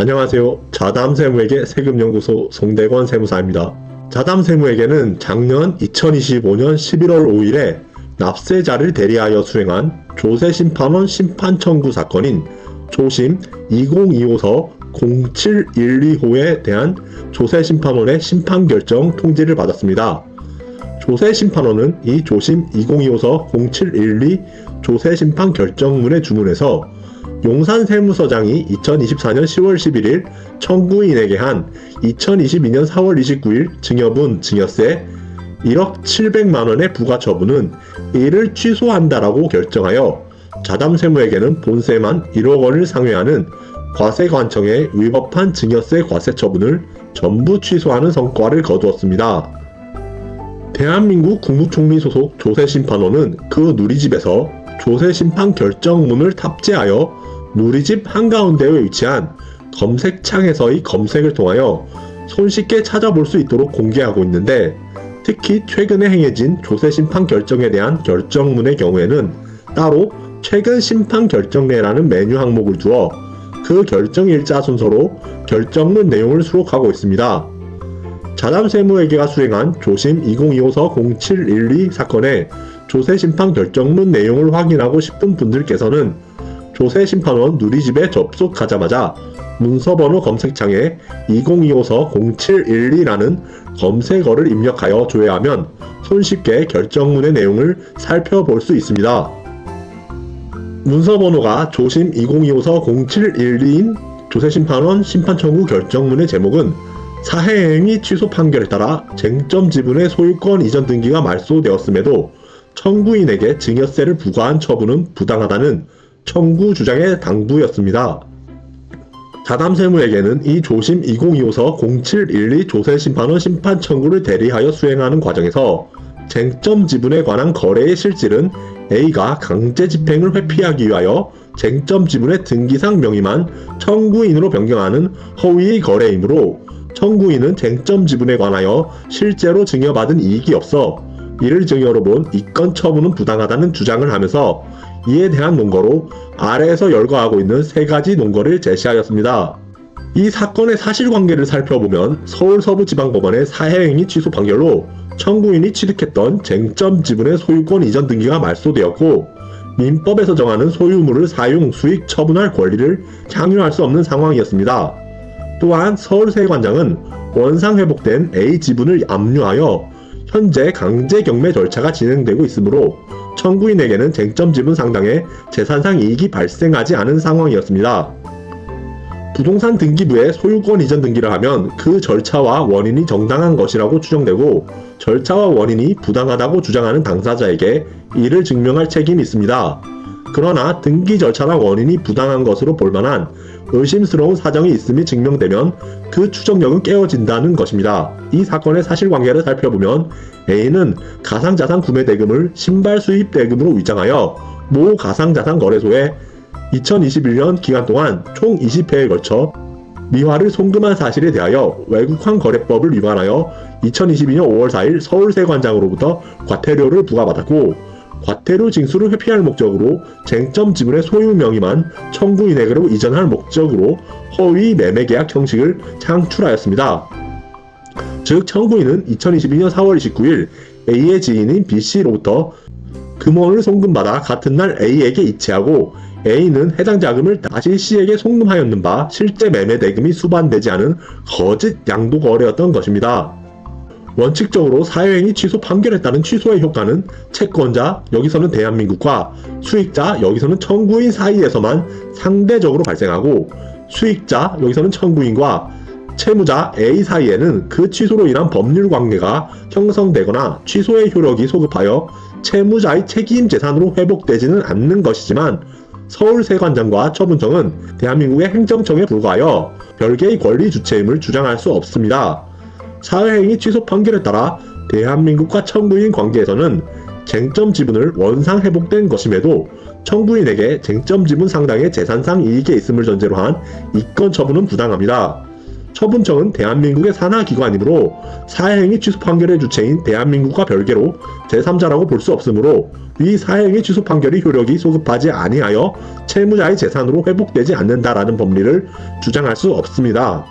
안녕하세요. 자담세무회계 세금연구소 송대건 세무사입니다. 자담세무회계는 작년 2025년 11월 5일에 납세자를 대리하여 수행한 조세심판원 심판청구 사건인 조심 2025서 0712호에 대한 조세심판원의 심판결정 통지를 받았습니다. 조세심판원은 이 조심 2025서 0712 조세심판결정문의 주문에서 용산세무서장이 2024년 10월 11일 청구인에게 한 2022년 4월 29일 증여분 증여세 1억 700만원의 부과처분은 이를 취소한다라고 결정하여 자담세무에게는 본세만 1억 원을 상회하는 과세관청의 위법한 증여세 과세처분을 전부 취소하는 성과를 거두었습니다. 대한민국 국무총리 소속 조세심판원은 그 누리집에서 조세심판 결정문을 탑재하여 누리집 한가운데에 위치한 검색창에서의 검색을 통하여 손쉽게 찾아볼 수 있도록 공개하고 있는데, 특히 최근에 행해진 조세심판 결정에 대한 결정문의 경우에는 따로 최근 심판 결정례라는 메뉴 항목을 두어 그 결정일자 순서로 결정문 내용을 수록하고 있습니다. 자담세무회계가 수행한 조심 2025서 0712 사건의 조세심판 결정문 내용을 확인하고 싶은 분들께서는 조세심판원 누리집에 접속하자마자 문서번호 검색창에 2025서 0712라는 검색어를 입력하여 조회하면 손쉽게 결정문의 내용을 살펴볼 수 있습니다. 문서번호가 조심 2025서 0712인 조세심판원 심판청구 결정문의 제목은 사해행위 취소 판결에 따라 쟁점 지분의 소유권 이전 등기가 말소되었음에도 청구인에게 증여세를 부과한 처분은 부당하다는 청구 주장의 당부였습니다. 자담세무에게는 이 조심 2025서 0712 조세심판원 심판청구를 대리하여 수행하는 과정에서 쟁점 지분에 관한 거래의 실질은 A가 강제 집행을 회피하기 위하여 쟁점 지분의 등기상 명의만 청구인으로 변경하는 허위의 거래이므로 청구인은 쟁점 지분에 관하여 실제로 증여받은 이익이 없어 이를 증여로 본 이건 처분은 부당하다는 주장을 하면서 이에 대한 논거로 아래에서 열거하고 있는 세 가지 논거를 제시하였습니다. 이 사건의 사실관계를 살펴보면 서울서부지방법원의 사해행위 취소 판결로 청구인이 취득했던 쟁점 지분의 소유권 이전 등기가 말소되었고, 민법에서 정하는 소유물을 사용, 수익, 처분할 권리를 향유할 수 없는 상황이었습니다. 또한 서울세관장은 원상 회복된 A 지분을 압류하여 현재 강제 경매 절차가 진행되고 있으므로 청구인에게는 쟁점 지분 상당의 재산상 이익이 발생하지 않은 상황이었습니다. 부동산 등기부에 소유권 이전 등기를 하면 그 절차와 원인이 정당한 것이라고 추정되고, 절차와 원인이 부당하다고 주장하는 당사자에게 이를 증명할 책임이 있습니다. 그러나 등기 절차나 원인이 부당한 것으로 볼만한 의심스러운 사정이 있음이 증명되면 그 추정력은 깨어진다는 것입니다. 이 사건의 사실관계를 살펴보면 A는 가상자산 구매 대금을 신발 수입 대금으로 위장하여 모 가상자산 거래소에 2021년 기간 동안 총 20회에 걸쳐 미화를 송금한 사실에 대하여 외국환 거래법을 위반하여 2022년 5월 4일 서울세관장으로부터 과태료를 부과받았고, 과태료 징수를 회피할 목적으로 쟁점 지분의 소유 명의만 청구인에게로 이전할 목적으로 허위 매매계약 형식을 창출하였습니다. 즉 청구인은 2022년 4월 29일 A의 지인인 B씨로부터 금원을 송금받아 같은 날 A에게 이체하고, A는 해당 자금을 다시 C에게 송금하였는 바 실제 매매 대금이 수반되지 않은 거짓 양도 거래였던 것입니다. 원칙적으로 사회행위 취소 판결에 따른 취소의 효과는 채권자, 여기서는 대한민국과 수익자, 여기서는 청구인 사이에서만 상대적으로 발생하고, 수익자, 여기서는 청구인과 채무자 A 사이에는 그 취소로 인한 법률 관계가 형성되거나 취소의 효력이 소급하여 채무자의 책임 재산으로 회복되지는 않는 것이지만, 서울세관장과 처분청은 대한민국의 행정청에 불과하여 별개의 권리 주체임을 주장할 수 없습니다. 사회행위 취소 판결에 따라 대한민국과 청구인 관계에서는 쟁점 지분을 원상 회복된 것임에도 청구인에게 쟁점 지분 상당의 재산상 이익이 있음을 전제로 한 이권 처분은 부당합니다. 처분청은 대한민국의 산하기관이므로 사회행위 취소 판결의 주체인 대한민국과 별개로 제3자라고 볼 수 없으므로 위 사회행위 취소 판결이 효력이 소급하지 아니하여 채무자의 재산으로 회복되지 않는다라는 법리를 주장할 수 없습니다.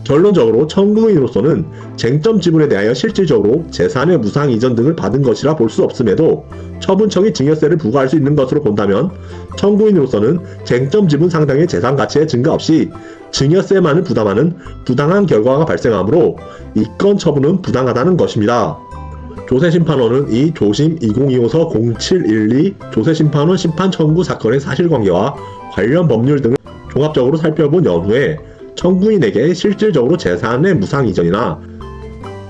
결론적으로 청구인으로서는 쟁점 지분에 대하여 실질적으로 재산의 무상 이전 등을 받은 것이라 볼 수 없음에도 처분청이 증여세를 부과할 수 있는 것으로 본다면 청구인으로서는 쟁점 지분 상당의 재산 가치의 증가 없이 증여세만을 부담하는 부당한 결과가 발생하므로 이건 처분은 부당하다는 것입니다. 조세심판원은 이 조심 2025서 0712 조세심판원 심판 청구 사건의 사실관계와 관련 법률 등을 종합적으로 살펴본 연후에 청구인에게 실질적으로 재산의 무상 이전이나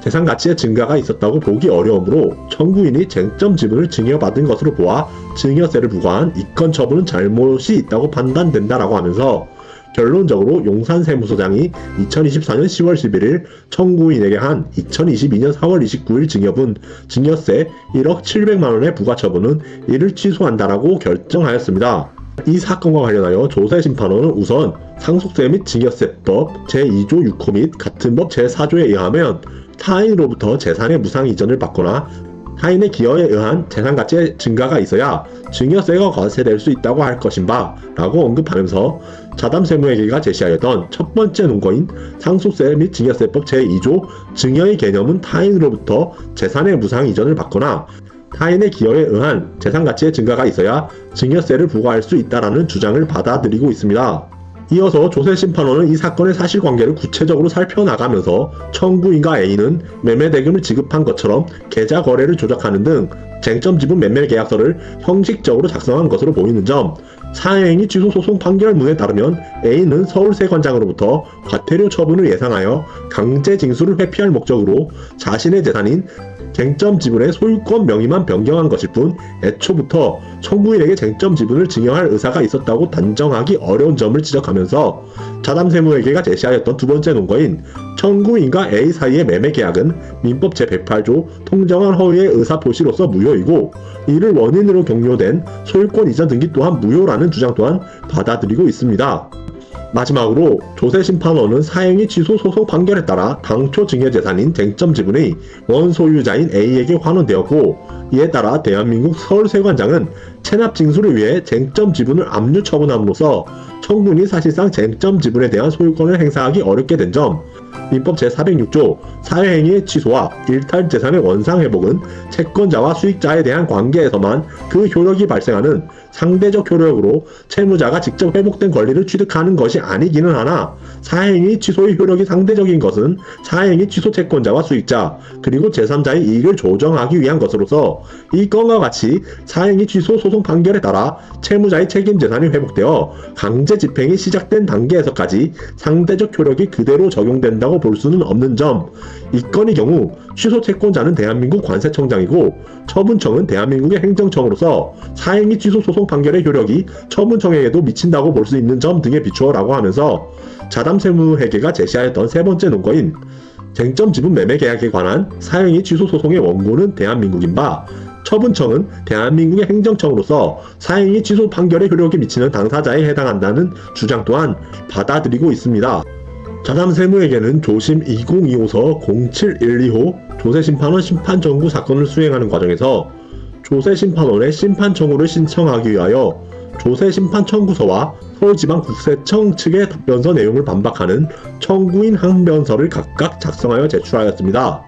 재산 가치의 증가가 있었다고 보기 어려우므로 청구인이 쟁점 지분을 증여받은 것으로 보아 증여세를 부과한 이건 처분은 잘못이 있다고 판단된다라고 하면서 결론적으로 용산세무서장이 2024년 10월 11일 청구인에게 한 2022년 4월 29일 증여분 증여세 1억 700만원의 부과 처분은 이를 취소한다라고 결정하였습니다. 이 사건과 관련하여 조세심판원은 우선 상속세 및 증여세법 제2조 6호 및 같은 법 제4조에 의하면 타인으로부터 재산의 무상 이전을 받거나 타인의 기여에 의한 재산 가치의 증가가 있어야 증여세가 과세될 수 있다고 할 것인가 라고 언급하면서 자담세무회계가 제시하였던 첫 번째 논거인 상속세 및 증여세법 제2조 증여의 개념은 타인으로부터 재산의 무상 이전을 받거나 타인의 기여에 의한 재산 가치의 증가가 있어야 증여세를 부과할 수 있다라는 주장을 받아들이고 있습니다. 이어서 조세심판원은 이 사건의 사실관계를 구체적으로 살펴나가면서 청구인과 A는 매매 대금을 지급한 것처럼 계좌 거래를 조작하는 등 쟁점 지분 매매 계약서를 형식적으로 작성한 것으로 보이는 점, 사회행위 취소 소송 판결문에 따르면 A는 서울세관장으로부터 과태료 처분을 예상하여 강제 징수를 회피할 목적으로 자신의 재산인 쟁점 지분의 소유권 명의만 변경한 것일 뿐 애초부터 청구인에게 쟁점 지분을 증여할 의사가 있었다고 단정하기 어려운 점을 지적하면서 자담세무회계가 제시하였던 두 번째 논거인 청구인과 A 사이의 매매 계약은 민법 제108조 통정한 허위의 의사표시로서 무효이고 이를 원인으로 경료된 소유권 이전 등기 또한 무효라는 주장 또한 받아들이고 있습니다. 마지막으로 조세심판원은 사행위 취소 소송 판결에 따라 당초 증여재산인 쟁점 지분이 원소유자인 A에게 환원되었고 이에 따라 대한민국 서울세관장은 체납 징수를 위해 쟁점 지분을 압류 처분함으로써 청구인이 사실상 쟁점 지분에 대한 소유권을 행사하기 어렵게 된 점, 민법 제406조 사회행위의 취소와 일탈 재산의 원상회복은 채권자와 수익자에 대한 관계에서만 그 효력이 발생하는 상대적 효력으로 채무자가 직접 회복된 권리를 취득하는 것이 아니기는 하나 사회행위 취소의 효력이 상대적인 것은 사회행위 취소 채권자와 수익자 그리고 제3자의 이익을 조정하기 위한 것으로서 이 건과 같이 사회행위 취소 소송 판결에 따라 채무자의 책임 재산이 회복되어 강제 집행이 시작된 단계에서까지 상대적 효력이 그대로 적용된다고 볼 수는 없는 점, 이 건의 경우 취소 채권자는 대한민국 관세청장이고 처분청은 대한민국의 행정청으로서 사행위 취소 소송 판결의 효력이 처분청에게도 미친다고 볼 수 있는 점 등에 비추어 라고 하면서 자담세무회계가 제시하였던 세 번째 논거인 쟁점 지분 매매 계약에 관한 사행위 취소 소송의 원고는 대한민국인 바 처분청은 대한민국의 행정청으로서 사행위 취소 판결의 효력이 미치는 당사자에 해당한다는 주장 또한 받아들이고 있습니다. 자담세무회계는 조심 2025서 0712호 조세심판원 심판청구 사건을 수행하는 과정에서 조세심판원의 심판청구를 신청하기 위하여 조세심판청구서와 서울지방국세청 측의 답변서 내용을 반박하는 청구인 항변서를 각각 작성하여 제출하였습니다.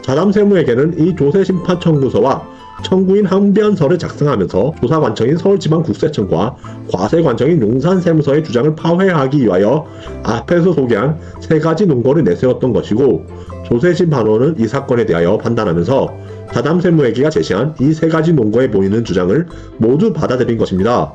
자담세무회계는 이 조세심판청구서와 청구인 항변서를 작성하면서 조사관청인 서울지방국세청과 과세관청인 용산세무서의 주장을 파회하기 위하여 앞에서 소개한 세 가지 논거를 내세웠던 것이고 조세심판원은 이 사건에 대하여 판단하면서 자담세무회계가 제시한 이 세 가지 논거에 보이는 주장을 모두 받아들인 것입니다.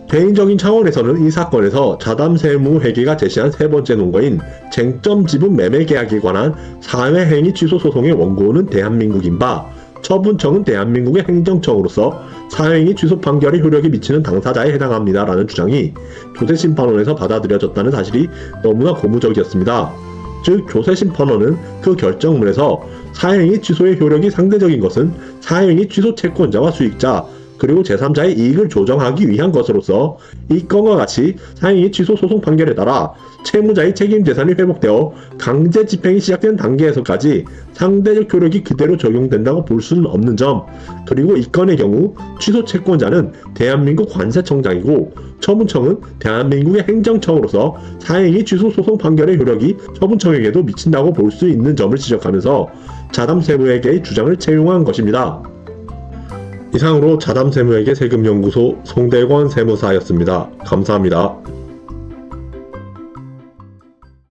개인적인 차원에서는 이 사건에서 자담세무회계가 제시한 세 번째 논거인 쟁점 지분 매매 계약에 관한 사회행위 취소 소송의 원고는 대한민국인 바 처분청은 대한민국의 행정청으로서 사행위 취소 판결의 효력이 미치는 당사자에 해당합니다라는 주장이 조세심판원에서 받아들여졌다는 사실이 너무나 고무적이었습니다. 즉 조세심판원은 그 결정문에서 사행위 취소의 효력이 상대적인 것은 사행위 취소 채권자와 수익자 그리고 제3자의 이익을 조정하기 위한 것으로서 이 건과 같이 사행위 취소 소송 판결에 따라 채무자의 책임 재산이 회복되어 강제 집행이 시작된 단계에서까지 상대적 효력이 그대로 적용된다고 볼 수는 없는 점, 그리고 이 건의 경우 취소 채권자는 대한민국 관세청장이고 처분청은 대한민국의 행정청으로서 사행위 취소 소송 판결의 효력이 처분청에게도 미친다고 볼 수 있는 점을 지적하면서 자담세무회계의 주장을 채용한 것입니다. 이상으로 자담세무회계 세금연구소 송대권 세무사였습니다. 감사합니다.